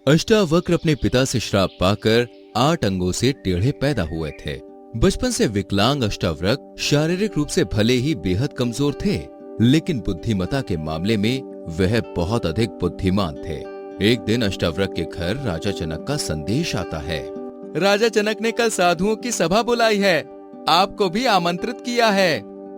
अष्टावक्र अपने पिता से श्राप पाकर 8 अंगों से टेढ़े पैदा हुए थे। बचपन से विकलांग अष्टावक्र शारीरिक रूप से भले ही बेहद कमजोर थे, लेकिन बुद्धिमता के मामले में वह बहुत अधिक बुद्धिमान थे। एक दिन अष्टावक्र के घर राजा जनक का संदेश आता है। राजा जनक ने कल साधुओं की सभा बुलाई है, आपको भी आमंत्रित किया है।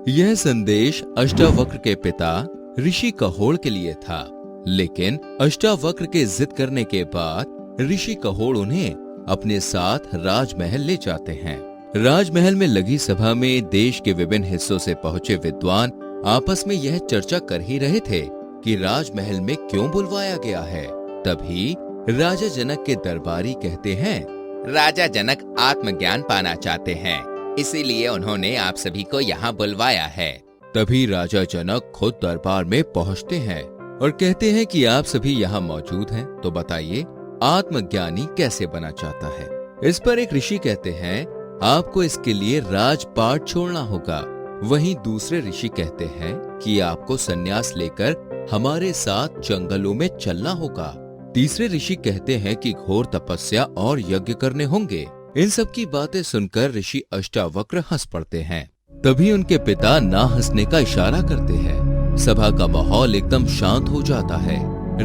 यह संदेश अष्टावक्र के पिता ऋषि कहोड़ के लिए था, लेकिन अष्टावक्र के जिद करने के बाद ऋषि कहोड़ उन्हें अपने साथ राजमहल ले जाते हैं। राजमहल में लगी सभा में देश के विभिन्न हिस्सों से पहुंचे विद्वान आपस में यह चर्चा कर ही रहे थे कि राजमहल में क्यों बुलवाया गया है। तभी राजा जनक के दरबारी कहते हैं, राजा जनक आत्मज्ञान पाना चाहते हैं, इसीलिए उन्होंने आप सभी को यहाँ बुलवाया है। तभी राजा जनक खुद दरबार में पहुँचते हैं और कहते हैं कि आप सभी यहाँ मौजूद हैं, तो बताइए आत्मज्ञानी कैसे बना चाहता है। इस पर एक ऋषि कहते हैं, आपको इसके लिए राजपाट छोड़ना होगा। वहीं दूसरे ऋषि कहते हैं कि आपको संन्यास लेकर हमारे साथ जंगलों में चलना होगा। तीसरे ऋषि कहते हैं कि घोर तपस्या और यज्ञ करने होंगे। इन सब की बातें सुनकर ऋषि अष्टावक्र हंस पड़ते हैं। तभी उनके पिता ना हंसने का इशारा करते हैं। सभा का माहौल एकदम शांत हो जाता है।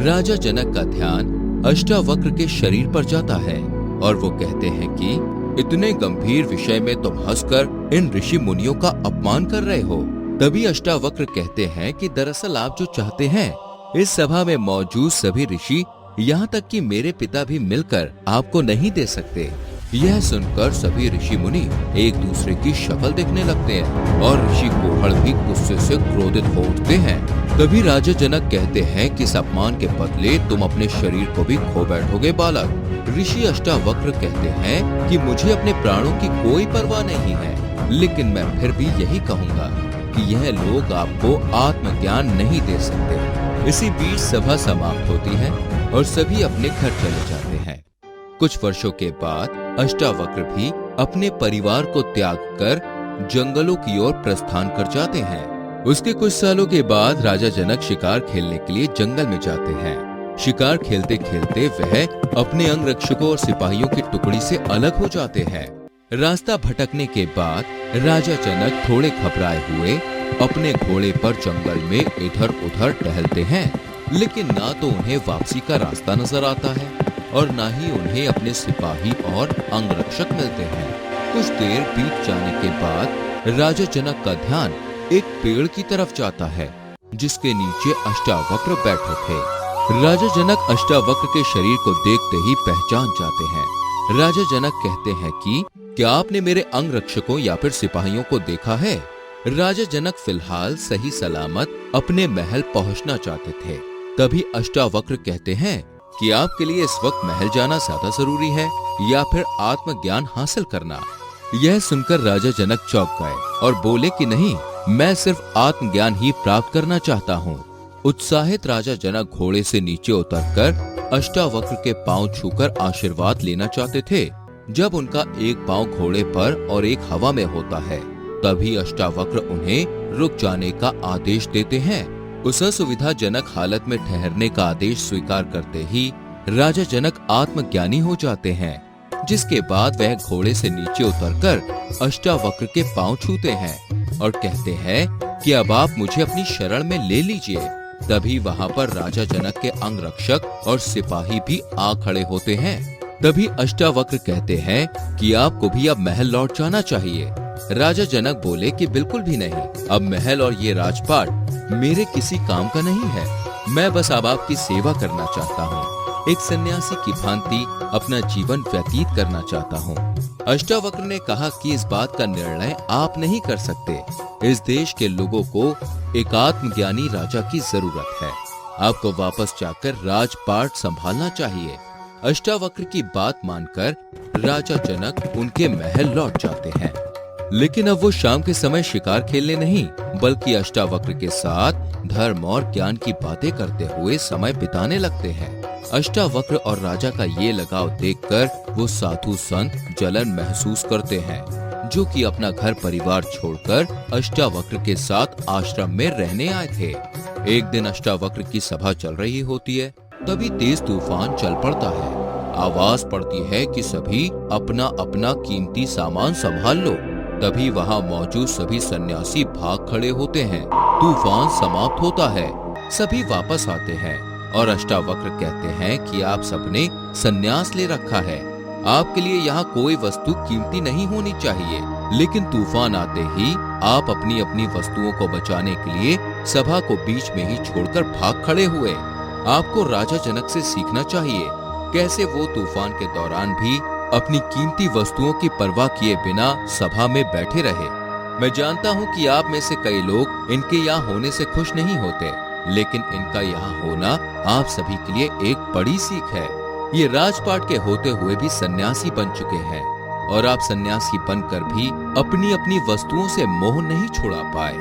राजा जनक का ध्यान अष्टावक्र के शरीर पर जाता है और वो कहते हैं कि इतने गंभीर विषय में तुम हंसकर इन ऋषि मुनियों का अपमान कर रहे हो। तभी अष्टावक्र कहते हैं कि दरअसल आप जो चाहते हैं, इस सभा में मौजूद सभी ऋषि यहाँ तक कि मेरे पिता भी मिलकर आपको नहीं दे सकते। यह सुनकर सभी ऋषि मुनि एक दूसरे की शक्ल देखने लगते हैं और ऋषि कोहड़ भी गुस्से से क्रोधित हो उठते हैं। तभी राजा जनक कहते हैं कि इस अपमान के बदले तुम अपने शरीर को भी खो बैठोगे बालक। ऋषि अष्टावक्र कहते हैं कि मुझे अपने प्राणों की कोई परवाह नहीं है, लेकिन मैं फिर भी यही कहूँगा कि यह लोग आपको आत्मज्ञान नहीं दे सकते। इसी बीच सभा समाप्त होती है और सभी अपने घर चले जाते हैं। कुछ वर्षों के बाद अष्टावक्र भी अपने परिवार को त्याग कर जंगलों की ओर प्रस्थान कर जाते हैं। उसके कुछ सालों के बाद राजा जनक शिकार खेलने के लिए जंगल में जाते हैं। शिकार खेलते खेलते वह अपने अंगरक्षकों और सिपाहियों की टुकड़ी से अलग हो जाते हैं। रास्ता भटकने के बाद राजा जनक थोड़े घबराए हुए अपने घोड़े पर जंगल में इधर उधर टहलते हैं, लेकिन ना तो उन्हें वापसी का रास्ता नजर आता है और ना ही उन्हें अपने सिपाही और अंगरक्षक मिलते हैं। कुछ देर बीत जाने के बाद राजा जनक का ध्यान एक पेड़ की तरफ जाता है, जिसके नीचे अष्टावक्र बैठे थे। राजा जनक अष्टावक्र के शरीर को देखते ही पहचान जाते हैं। राजा जनक कहते हैं कि क्या आपने मेरे अंगरक्षकों या फिर सिपाहियों को देखा है? राजा जनक फिलहाल सही सलामत अपने महल पहुंचना चाहते थे। तभी अष्टावक्र कहते हैं कि आपके लिए इस वक्त महल जाना ज्यादा जरूरी है या फिर आत्मज्ञान हासिल करना। यह सुनकर राजा जनक चौंक गए और बोले कि नहीं, मैं सिर्फ आत्मज्ञान ही प्राप्त करना चाहता हूँ। उत्साहित राजा जनक घोड़े से नीचे उतरकर अष्टावक्र के पांव छूकर आशीर्वाद लेना चाहते थे। जब उनका एक पांव घोड़े पर और एक हवा में होता है, तभी अष्टावक्र उन्हें रुक जाने का आदेश देते हैं। उस असुविधाजनक हालत में ठहरने का आदेश स्वीकार करते ही राजा जनक आत्मज्ञानी हो जाते हैं, जिसके बाद वह घोड़े से नीचे उतरकर अष्टावक्र के पांव छूते हैं और कहते हैं कि अब आप मुझे अपनी शरण में ले लीजिए। तभी वहां पर राजा जनक के अंगरक्षक और सिपाही भी आ खड़े होते हैं। तभी अष्टावक्र कहते हैं कि आपको भी अब महल लौट जाना चाहिए। राजा जनक बोले कि बिल्कुल भी नहीं, अब महल और ये राजपाट मेरे किसी काम का नहीं है। मैं बस अब आपकी सेवा करना चाहता हूँ। एक सन्यासी की भांति अपना जीवन व्यतीत करना चाहता हूँ। अष्टावक्र ने कहा कि इस बात का निर्णय आप नहीं कर सकते। इस देश के लोगों को एक आत्मज्ञानी राजा की जरूरत है। आपको वापस जाकर राजपाट संभालना चाहिए। अष्टावक्र की बात मानकर राजा जनक उनके महल लौट जाते हैं, लेकिन अब वो शाम के समय शिकार खेलने नहीं, बल्कि अष्टावक्र के साथ धर्म और ज्ञान की बातें करते हुए समय बिताने लगते हैं। अष्टावक्र और राजा का ये लगाव देखकर वो साधु संत जलन महसूस करते हैं, जो कि अपना घर परिवार छोड़कर अष्टावक्र के साथ आश्रम में रहने आए थे। एक दिन अष्टावक्र की सभा चल रही होती है। तभी तेज तूफान चल पड़ता है। आवाज पड़ती है कि सभी अपना अपना कीमती सामान संभाल लो। तभी वहां मौजूद सभी सन्यासी भाग खड़े होते हैं। तूफान समाप्त होता है, सभी वापस आते हैं और अष्टावक्र कहते हैं कि आप सबने संन्यास ले रखा है, आपके लिए यहाँ कोई वस्तु कीमती नहीं होनी चाहिए। लेकिन तूफान आते ही आप अपनी अपनी वस्तुओं को बचाने के लिए सभा को बीच में ही छोड़कर भाग खड़े हुए। आपको राजा जनक से सीखना चाहिए, कैसे वो तूफान के दौरान भी अपनी कीमती वस्तुओं की परवाह किए बिना सभा में बैठे रहे। मैं जानता हूँ कि आप में से कई लोग इनके यहाँ होने से खुश नहीं होते, लेकिन इनका यहाँ होना आप सभी के लिए एक बड़ी सीख है। ये राजपाट के होते हुए भी सन्यासी बन चुके हैं और आप सन्यासी बनकर भी अपनी अपनी वस्तुओं से मोह नहीं छुड़ा पाए।